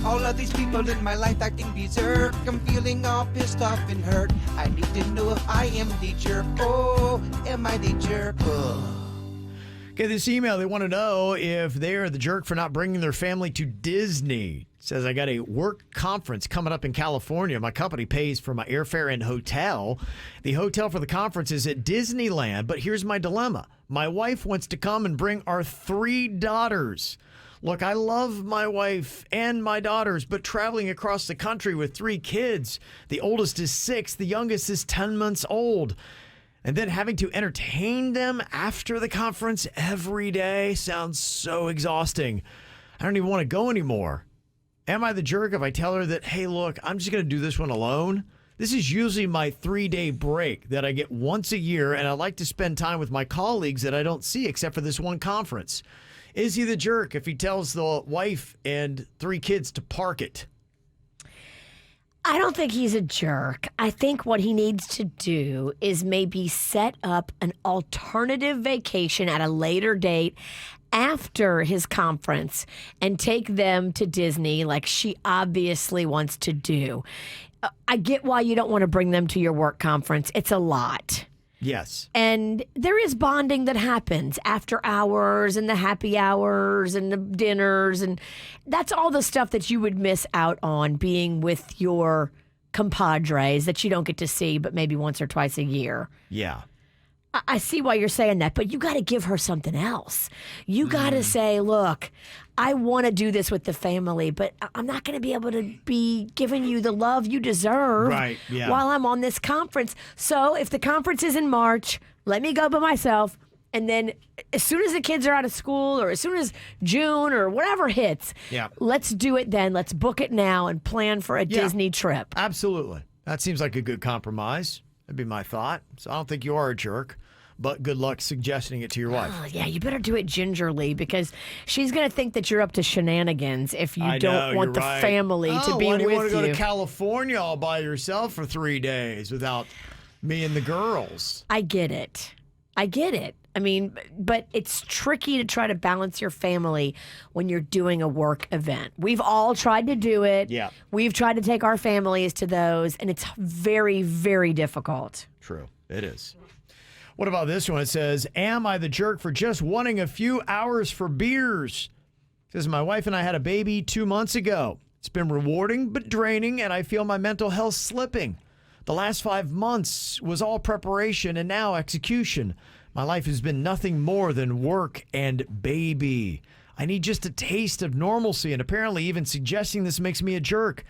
All of these people in my life acting berserk. I'm feeling all pissed off and hurt. I need to know if I am the jerk. Oh, am I the jerk? Oh. Okay, this email, they want to know if they are the jerk for not bringing their family to Disney. It says, I got a work conference coming up in California. My company pays for my airfare and hotel. The hotel for the conference is at Disneyland, but here's my dilemma. My wife wants to come and bring our 3 daughters. Look, I love my wife and my daughters, but traveling across the country with 3 kids, the oldest is 6, the youngest is 10 months old. And then having to entertain them after the conference every day sounds so exhausting. I don't even want to go anymore. Am I the jerk if I tell her that, hey, look, I'm just going to do this one alone? This is usually my 3-day break that I get once a year, and I like to spend time with my colleagues that I don't see except for this one conference. Is he the jerk if he tells the wife and 3 kids to park it? I don't think he's a jerk. I think what he needs to do is maybe set up an alternative vacation at a later date after his conference and take them to Disney like she obviously wants to do. I get why you don't want to bring them to your work conference. It's a lot. Yes. And there is bonding that happens after hours and the happy hours and the dinners. And that's all the stuff that you would miss out on being with your compadres that you don't get to see but maybe once or twice a year. Yeah. I see why you're saying that, but you got to give her something else. You got to say, look, I want to do this with the family, but I'm not going to be able to be giving you the love you deserve while I'm on this conference. So if the conference is in March, let me go by myself. And then as soon as the kids are out of school or as soon as June or whatever hits, let's do it then. Let's book it now and plan for a Disney trip. Absolutely. That seems like a good compromise. That'd be my thought. So I don't think you are a jerk. But good luck suggesting it to your wife. Oh, yeah, you better do it gingerly because she's going to think that you're up to shenanigans if you don't want the family to be with you. Why do you want to go to California all by yourself for 3 days without me and the girls? I get it. I mean, but it's tricky to try to balance your family when you're doing a work event. We've all tried to do it. Yeah. We've tried to take our families to those, and it's very, very difficult. True. It is. What about this one? It says, am I the jerk for just wanting a few hours for beers? It says, my wife and I had a baby 2 months ago. It's been rewarding but draining, and I feel my mental health slipping. The last 5 months was all preparation and now execution. My life has been nothing more than work and baby. I need just a taste of normalcy, and apparently even suggesting this makes me a jerk.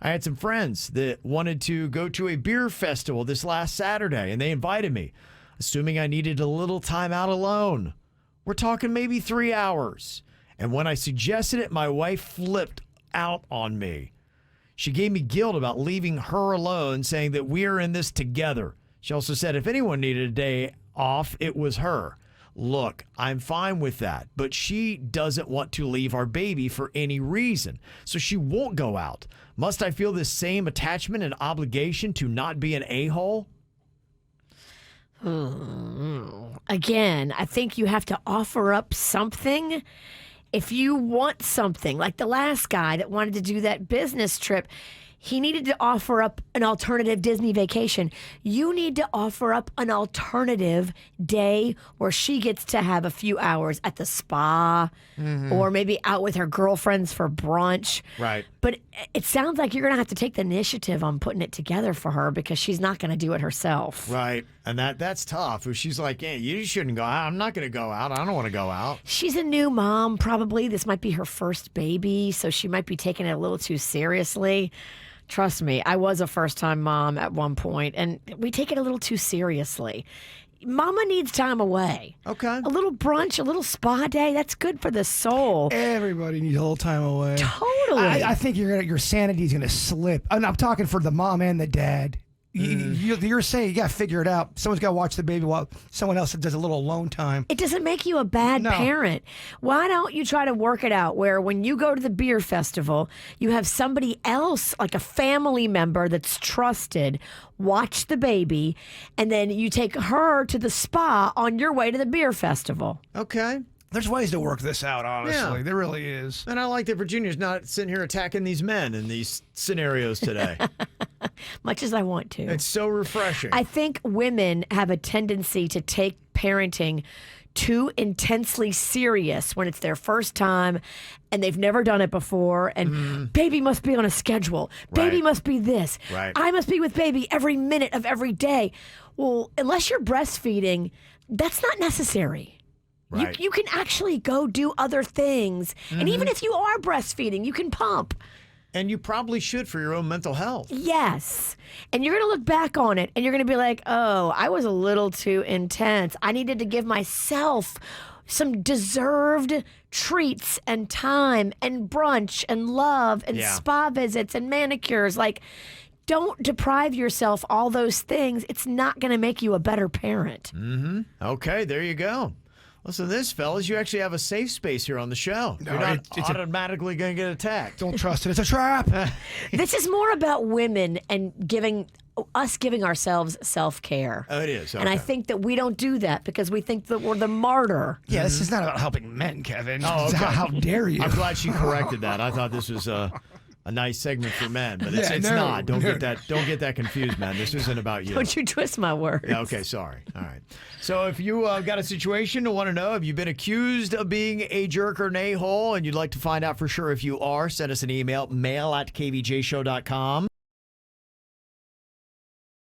I had some friends that wanted to go to a beer festival this last Saturday, and they invited me, assuming I needed a little time out alone. We're talking maybe 3 hours. And when I suggested it, my wife flipped out on me. She gave me guilt about leaving her alone, saying that we are in this together. She also said if anyone needed a day off, it was her. Look, I'm fine with that, but she doesn't want to leave our baby for any reason, so she won't go out. Must I feel the same attachment and obligation to not be an a-hole? Again, I think you have to offer up something. If you want something, like the last guy that wanted to do that business trip, he needed to offer up an alternative Disney vacation. You need to offer up an alternative day where she gets to have a few hours at the spa or maybe out with her girlfriends for brunch. Right. But it sounds like you're going to have to take the initiative on putting it together for her because she's not going to do it herself. Right. And that's tough. If she's like, hey, you shouldn't go out. I'm not going to go out. I don't want to go out. She's a new mom, probably. This might be her first baby, so she might be taking it a little too seriously. Trust me, I was a first-time mom at one point, and we take it a little too seriously. Mama needs time away. Okay. A little brunch, a little spa day, that's good for the soul. Everybody needs a little time away. Totally. I think your sanity's going to slip. And I'm talking for the mom and the dad. You're saying you got to figure it out. Someone's got to watch the baby while someone else does a little alone time. It doesn't make you a bad parent. Why don't you try to work it out where when you go to the beer festival, you have somebody else, like a family member that's trusted, watch the baby, and then you take her to the spa on your way to the beer festival. Okay. There's ways to work this out, honestly. Yeah. There really is. And I like that Virginia's not sitting here attacking these men in these scenarios today. Much as I want to. It's so refreshing. I think women have a tendency to take parenting too intensely serious when it's their first time and they've never done it before. And baby must be on a schedule. Baby Right. must be this. Right. I must be with baby every minute of every day. Well, unless you're breastfeeding, that's not necessary. Right. You can actually go do other things. And even if you are breastfeeding, you can pump. And you probably should for your own mental health. Yes. And you're going to look back on it and you're going to be like, oh, I was a little too intense. I needed to give myself some deserved treats and time and brunch and love and Yeah. spa visits and manicures. Like, don't deprive yourself all those things. It's not going to make you a better parent. Okay, there you go. Listen to this, fellas. You actually have a safe space here on the show. You're not it's a- automatically going to get attacked. Don't trust it. It's a trap. This is more about women and giving ourselves self-care. Oh, it is. And I Okay. think that we don't do that because we think that we're the martyr. Yeah, this is not about helping men, Kevin. Oh, okay. How dare you? I'm glad she corrected that. I thought this was a nice segment for men, but it's, Yeah, it's no, not. Don't no. get that confused, man. This isn't about you. Don't you twist my words. Yeah, okay, sorry. All right. So if you got a situation and want to know, have you been accused of being a jerk or an a-hole, and you'd like to find out for sure if you are, send us an email, mail@kvjshow.com.